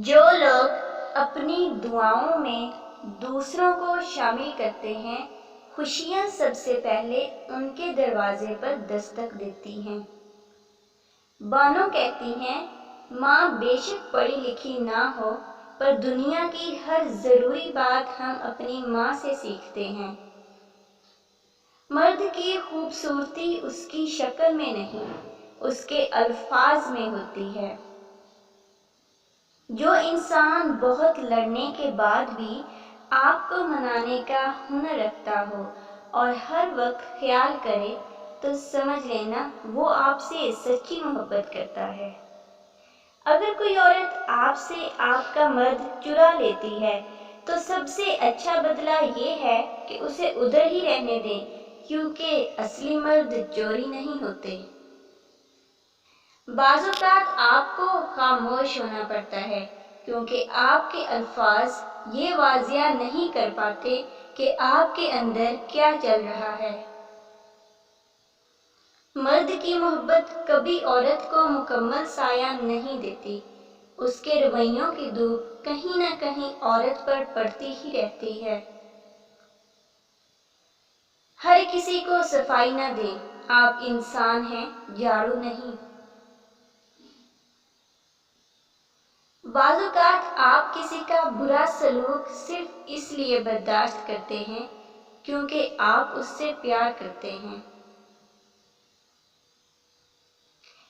جو لوگ اپنی دعاؤں میں دوسروں کو شامل کرتے ہیں، خوشیاں سب سے پہلے ان کے دروازے پر دستک دیتی ہیں۔ بانو کہتی ہیں، ماں بے شک پڑھی لکھی نہ ہو، پر دنیا کی ہر ضروری بات ہم اپنی ماں سے سیکھتے ہیں۔ مرد کی خوبصورتی اس کی شکل میں نہیں، اس کے الفاظ میں ہوتی ہے۔ جو انسان بہت لڑنے کے بعد بھی آپ کو منانے کا ہنر رکھتا ہو اور ہر وقت خیال کرے تو سمجھ لینا وہ آپ سے سچی محبت کرتا ہے۔ اگر کوئی عورت آپ سے آپ کا مرد چرا لیتی ہے تو سب سے اچھا بدلہ یہ ہے کہ اسے ادھر ہی رہنے دیں، کیونکہ اصلی مرد چوری نہیں ہوتے۔ بعض اوقات آپ کو خاموش ہونا پڑتا ہے کیونکہ آپ کے الفاظ یہ واضح نہیں کر پاتے کہ آپ کے اندر کیا چل رہا ہے۔ مرد کی محبت کبھی عورت کو مکمل سایہ نہیں دیتی، اس کے رویوں کی دھوپ کہیں نہ کہیں عورت پر پڑتی ہی رہتی ہے۔ ہر کسی کو صفائی نہ دیں، آپ انسان ہیں، جھاڑو نہیں۔ بعض اوقات آپ کسی کا برا سلوک صرف اس لیے برداشت کرتے ہیں کیونکہ آپ اس سے پیار کرتے ہیں۔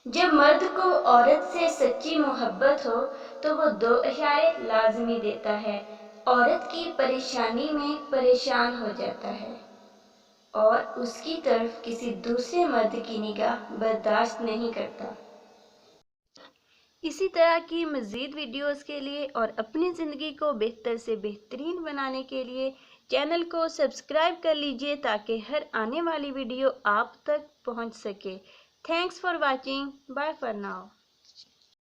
جب مرد کو عورت سے سچی محبت ہو تو وہ دو اشارے لازمی دیتا ہے، عورت کی پریشانی میں پریشان ہو جاتا ہے اور اس کی طرف کسی دوسرے مرد کی نگاہ برداشت نہیں کرتا۔ اسی طرح کی مزید ویڈیوز کے لیے اور اپنی زندگی کو بہتر سے بہترین بنانے کے لیے چینل کو سبسکرائب کر لیجئے تاکہ ہر آنے والی ویڈیو آپ تک پہنچ سکے۔ Thanks for watching, bye for now.